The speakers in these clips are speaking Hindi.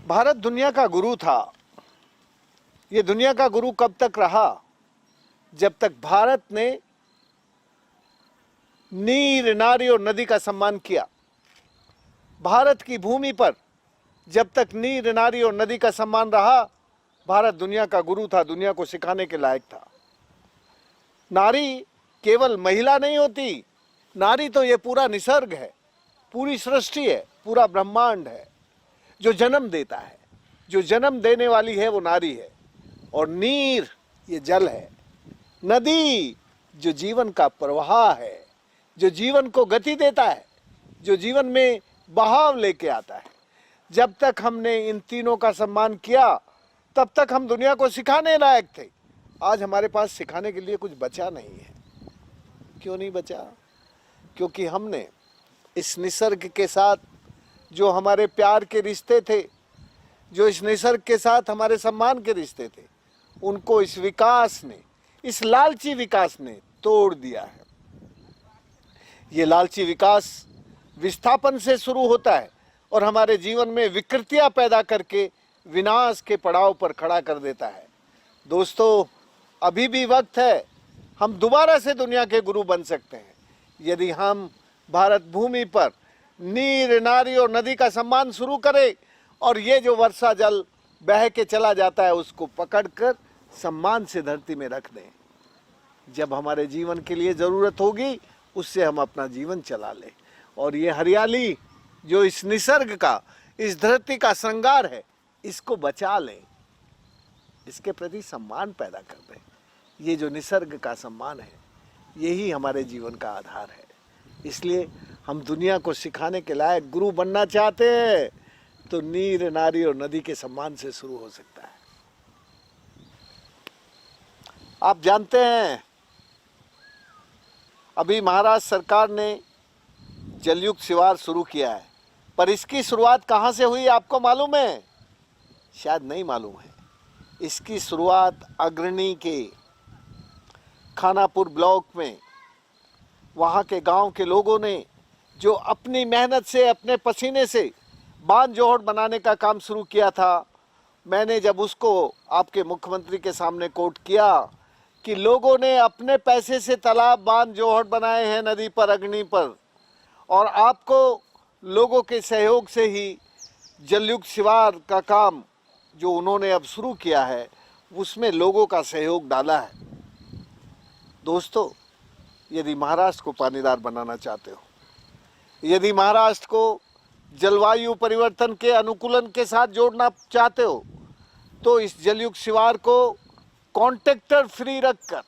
भारत दुनिया का गुरु था। ये दुनिया का गुरु कब तक रहा? जब तक भारत ने नीर, नारी और नदी का सम्मान किया। भारत की भूमि पर जब तक नीर, नारी और नदी का सम्मान रहा, भारत दुनिया का गुरु था, दुनिया को सिखाने के लायक था। नारी केवल महिला नहीं होती, नारी तो ये पूरा निसर्ग है, पूरी सृष्टि है, पूरा ब्रह्मांड है जो जन्म देता है। जो जन्म देने वाली है वो नारी है। और नीर ये जल है, नदी जो जीवन का प्रवाह है, जो जीवन को गति देता है, जो जीवन में बहाव लेके आता है। जब तक हमने इन तीनों का सम्मान किया तब तक हम दुनिया को सिखाने लायक थे। आज हमारे पास सिखाने के लिए कुछ बचा नहीं है। क्यों नहीं बचा? क्योंकि हमने इस निसर्ग के साथ जो हमारे प्यार के रिश्ते थे, जो इस निसर्ग के साथ हमारे सम्मान के रिश्ते थे, उनको इस विकास ने, इस लालची विकास ने तोड़ दिया है। ये लालची विकास विस्थापन से शुरू होता है और हमारे जीवन में विकृतियां पैदा करके विनाश के पड़ाव पर खड़ा कर देता है। दोस्तों, अभी भी वक्त है, हम दोबारा से दुनिया के गुरु बन सकते हैं यदि हम भारत भूमि पर नीर, नारी और नदी का सम्मान शुरू करें और ये जो वर्षा जल बह के चला जाता है उसको पकड़कर सम्मान से धरती में रख दें। जब हमारे जीवन के लिए ज़रूरत होगी उससे हम अपना जीवन चला लें। और ये हरियाली जो इस निसर्ग का, इस धरती का श्रृंगार है, इसको बचा लें, इसके प्रति सम्मान पैदा कर दें। ये जो निसर्ग का सम्मान है यही हमारे जीवन का आधार है। इसलिए हम दुनिया को सिखाने के लायक गुरु बनना चाहते हैं तो नीर, नारी और नदी के सम्मान से शुरू हो सकता है। आप जानते हैं, अभी महाराष्ट्र सरकार ने जलयुक्त शिवार शुरू किया है, पर इसकी शुरुआत कहाँ से हुई आपको मालूम है? शायद नहीं मालूम है। इसकी शुरुआत अग्रणी के खानापुर ब्लॉक में वहाँ के गांव के लोगों ने जो अपनी मेहनत से, अपने पसीने से बांध जोहड़ बनाने का काम शुरू किया था। मैंने जब उसको आपके मुख्यमंत्री के सामने कोट किया कि लोगों ने अपने पैसे से तालाब, बांध जोहड़ बनाए हैं नदी पर, अग्नि पर, और आपको लोगों के सहयोग से ही जलयुक्त शिवार का काम जो उन्होंने अब शुरू किया है उसमें लोगों का सहयोग डाला है। दोस्तों, यदि महाराष्ट्र को पानीदार बनाना चाहते हो, यदि महाराष्ट्र को जलवायु परिवर्तन के अनुकूलन के साथ जोड़ना चाहते हो, तो इस जलयुक्त शिवार को कॉन्ट्रैक्टर फ्री रखकर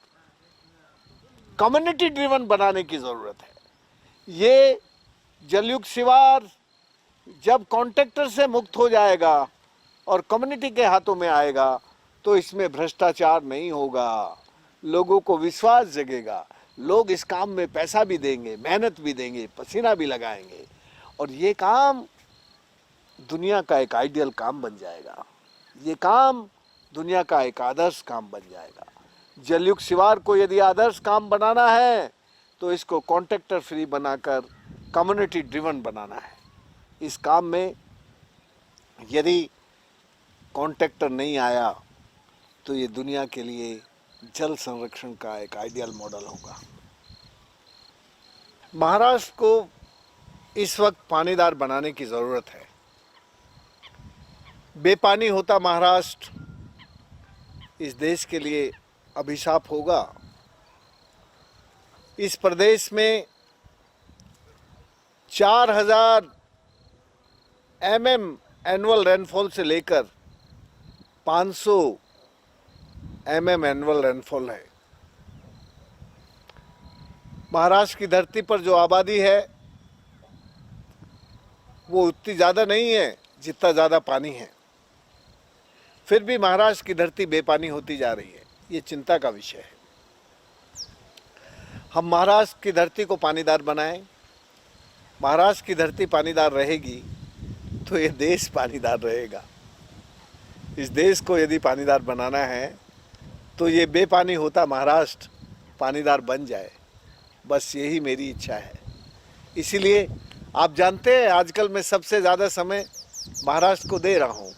कम्युनिटी ड्रिवन बनाने की ज़रूरत है। ये जलयुक्त शिवार जब कॉन्ट्रैक्टर से मुक्त हो जाएगा और कम्युनिटी के हाथों में आएगा तो इसमें भ्रष्टाचार नहीं होगा, लोगों को विश्वास जगेगा, लोग इस काम में पैसा भी देंगे, मेहनत भी देंगे, पसीना भी लगाएंगे और ये काम दुनिया का एक आइडियल काम बन जाएगा। ये काम दुनिया का एक आदर्श काम बन जाएगा। जलयुक्त शिवार को यदि आदर्श काम बनाना है तो इसको कॉन्ट्रैक्टर फ्री बनाकर कम्युनिटी ड्रिवन बनाना है। इस काम में यदि कॉन्ट्रैक्टर नहीं आया तो ये दुनिया के लिए जल संरक्षण का एक आइडियल मॉडल होगा। महाराष्ट्र को इस वक्त पानीदार बनाने की ज़रूरत है। बेपानी होता महाराष्ट्र इस देश के लिए अभिशाप होगा। इस प्रदेश में 4000 mm एनुअल रेनफॉल से लेकर 500 mm एनुअल रेनफॉल है। महाराष्ट्र की धरती पर जो आबादी है वो उतनी ज़्यादा नहीं है जितना ज़्यादा पानी है। फिर भी महाराष्ट्र की धरती बेपानी होती जा रही है। ये चिंता का विषय है। हम महाराष्ट्र की धरती को पानीदार बनाएं। महाराष्ट्र की धरती पानीदार रहेगी तो ये देश पानीदार रहेगा। इस देश को यदि पानीदार बनाना है तो ये बेपानी होता महाराष्ट्र पानीदार बन जाए, बस यही मेरी इच्छा है। इसीलिए आप जानते हैं आजकल मैं सबसे ज़्यादा समय महाराष्ट्र को दे रहा हूँ।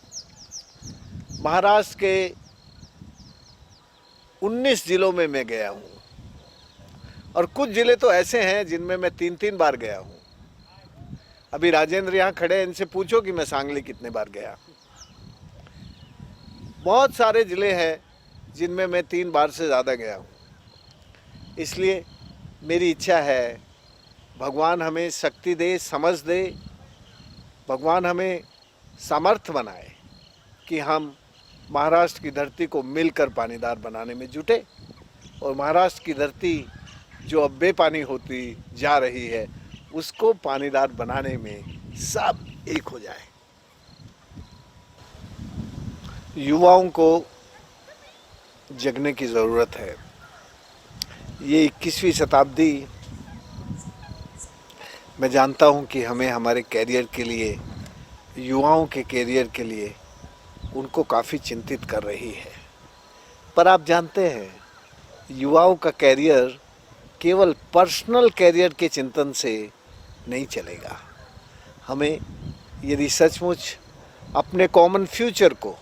महाराष्ट्र के 19 जिलों में मैं गया हूँ और कुछ जिले तो ऐसे हैं जिनमें मैं 3-3 बार गया हूँ। अभी राजेंद्र यहाँ खड़े हैं, इनसे पूछो कि मैं सांगली कितने बार गया। बहुत सारे जिले हैं जिनमें मैं 3 बार से ज़्यादा गया हूँ। इसलिए मेरी इच्छा है भगवान हमें शक्ति दे, समझ दे, भगवान हमें सामर्थ्य बनाए कि हम महाराष्ट्र की धरती को मिलकर पानीदार बनाने में जुटे और महाराष्ट्र की धरती जो अब बेपानी होती जा रही है उसको पानीदार बनाने में सब एक हो जाए। युवाओं को जगने की ज़रूरत है। ये 21वीं शताब्दी, मैं जानता हूँ कि हमें हमारे कैरियर के लिए, युवाओं के कैरियर के लिए उनको काफ़ी चिंतित कर रही है। पर आप जानते हैं युवाओं का कैरियर केवल पर्सनल कैरियर के चिंतन से नहीं चलेगा। हमें यदि सचमुच अपने कॉमन फ्यूचर को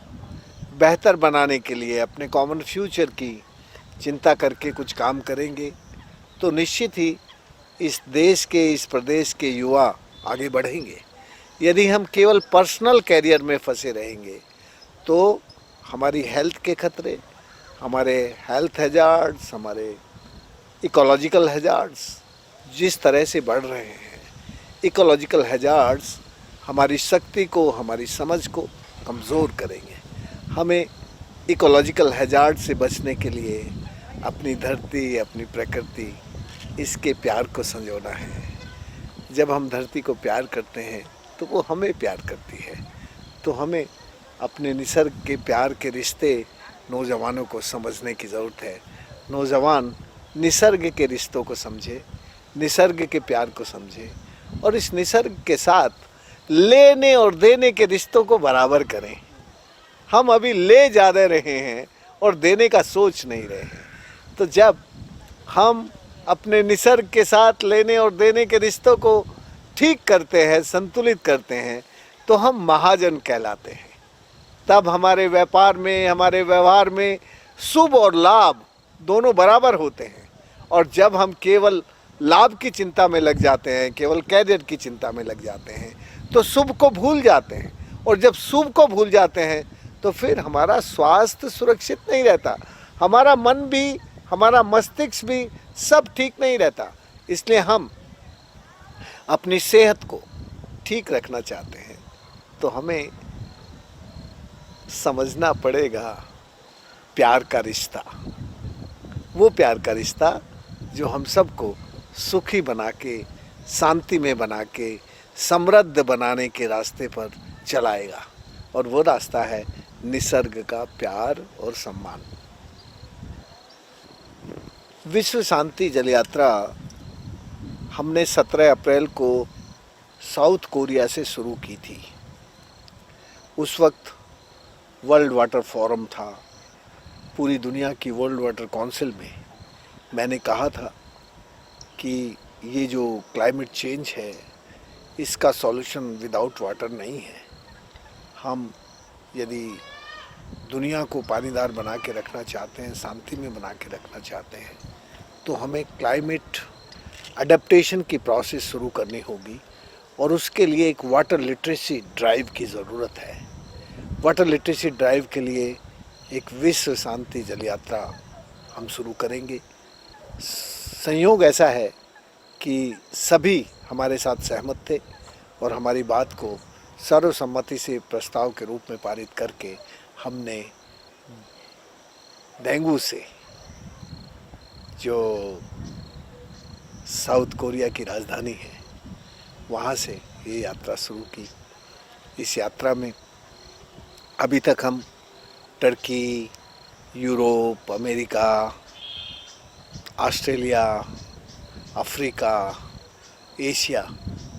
बेहतर बनाने के लिए, अपने कॉमन फ्यूचर की चिंता करके कुछ काम करेंगे तो निश्चित ही इस देश के, इस प्रदेश के युवा आगे बढ़ेंगे। यदि हम केवल पर्सनल कैरियर में फंसे रहेंगे तो हमारी हेल्थ के खतरे, हमारे हेल्थ हैजार्ड्स, हमारे इकोलॉजिकल हैजार्ड्स जिस तरह से बढ़ रहे हैं, इकोलॉजिकल हैजार्ड्स हमारी शक्ति को, हमारी समझ को कमज़ोर करेंगे। हमें इकोलॉजिकल हैजार्ड से बचने के लिए अपनी धरती, अपनी प्रकृति, इसके प्यार को संजोना है। जब हम धरती को प्यार करते हैं तो वो हमें प्यार करती है। तो हमें अपने निसर्ग के प्यार के रिश्ते नौजवानों को समझने की ज़रूरत है। नौजवान निसर्ग के रिश्तों को समझे, निसर्ग के प्यार को समझे और इस निसर्ग के साथ लेने और देने के रिश्तों को बराबर करें। हम अभी ले ज़्यादा रहे हैं और देने का सोच नहीं रहे हैं। तो जब हम अपने निसर्ग के साथ लेने और देने के रिश्तों को ठीक करते हैं, संतुलित करते हैं, तो हम महाजन कहलाते हैं। तब हमारे व्यापार में, हमारे व्यवहार में शुभ और लाभ दोनों बराबर होते हैं। और जब हम केवल लाभ की चिंता में लग जाते हैं, केवल कैरियर की चिंता में लग जाते हैं, तो शुभ को भूल जाते हैं। और जब शुभ को भूल जाते हैं तो फिर हमारा स्वास्थ्य सुरक्षित नहीं रहता, हमारा मन भी, हमारा मस्तिष्क भी सब ठीक नहीं रहता। इसलिए हम अपनी सेहत को ठीक रखना चाहते हैं तो हमें समझना पड़ेगा प्यार का रिश्ता, वो प्यार का रिश्ता जो हम सबको सुखी बना के, शांति में बना के, समृद्ध बनाने के रास्ते पर चलाएगा। और वो रास्ता है निसर्ग का प्यार और सम्मान। विश्व शांति जल यात्रा हमने 17 अप्रैल को साउथ कोरिया से शुरू की थी। उस वक्त वर्ल्ड वाटर फोरम था, पूरी दुनिया की वर्ल्ड वाटर काउंसिल में मैंने कहा था कि ये जो क्लाइमेट चेंज है इसका सॉल्यूशन विदाउट वाटर नहीं है। हम यदि दुनिया को पानीदार बना के रखना चाहते हैं, शांति में बना के रखना चाहते हैं, तो हमें क्लाइमेट अडेप्टेशन की प्रोसेस शुरू करनी होगी और उसके लिए एक वाटर लिटरेसी ड्राइव की ज़रूरत है। वाटर लिटरेसी ड्राइव के लिए एक विश्व शांति जल यात्रा हम शुरू करेंगे। संयोग ऐसा है कि सभी हमारे साथ सहमत थे और हमारी बात को सर्वसम्मति से प्रस्ताव के रूप में पारित करके हमने डेंगू से, जो साउथ कोरिया की राजधानी है, वहाँ से ये यात्रा शुरू की। इस यात्रा में अभी तक हम Turkey, Europe, America, Australia, Africa, Asia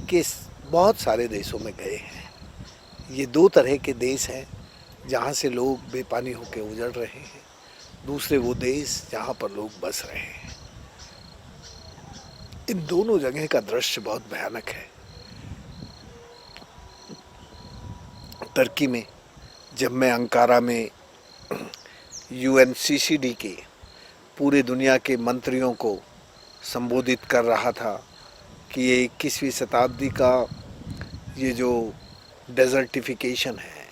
के बहुत सारे देशों में गए हैं। ये 2 तरह के देश हैं जहाँ से लोग बेपानी होकर उजड़ रहे हैं, दूसरे वो देश जहाँ पर लोग बस रहे हैं। इन दोनों जगह का दृश्य बहुत भयानक है। टर्की में जब मैं अंकारा में यूएनसीसीडी के पूरे दुनिया के मंत्रियों को संबोधित कर रहा था कि ये 21वीं शताब्दी का ये जो डेजर्टिफिकेशन है,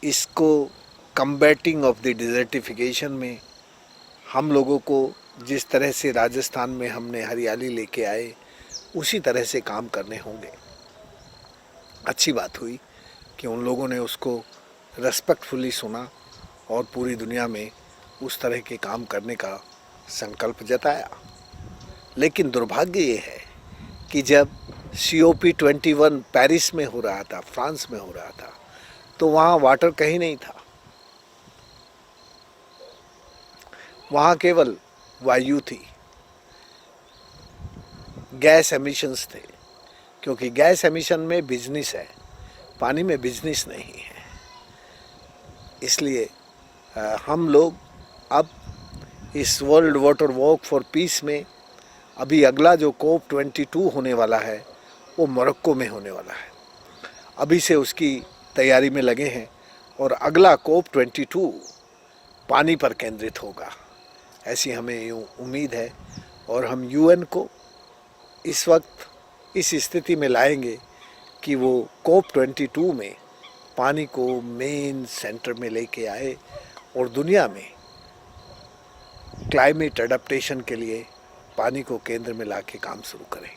इसको कम्बैटिंग ऑफ द डेजर्टिफिकेशन में हम लोगों को जिस तरह से राजस्थान में हमने हरियाली लेके आए उसी तरह से काम करने होंगे। अच्छी बात हुई कि उन लोगों ने उसको रेस्पेक्टफुली सुना और पूरी दुनिया में उस तरह के काम करने का संकल्प जताया। लेकिन दुर्भाग्य ये है कि जब COP21 पेरिस में हो रहा था, फ्रांस में हो रहा था, तो वहाँ वाटर कहीं नहीं था। वहाँ केवल वायु थी, गैस एमिशंस थे, क्योंकि गैस एमिशन में बिजनेस है, पानी में बिजनेस नहीं है। इसलिए हम लोग अब इस world water walk for piece में अभी अगला जो COP22 होने वाला है वो मोरक्को में होने वाला है। अभी से उसकी तैयारी में लगे हैं और अगला COP22 पानी पर केंद्रित होगा, ऐसी हमें यूँ उम्मीद है। और हम UN को इस वक्त इस स्थिति में लाएंगे कि वो COP22 में पानी को मेन सेंटर में लेके आए और दुनिया में क्लाइमेट एडेप्टेशन के लिए पानी को केंद्र में लाके काम शुरू करें।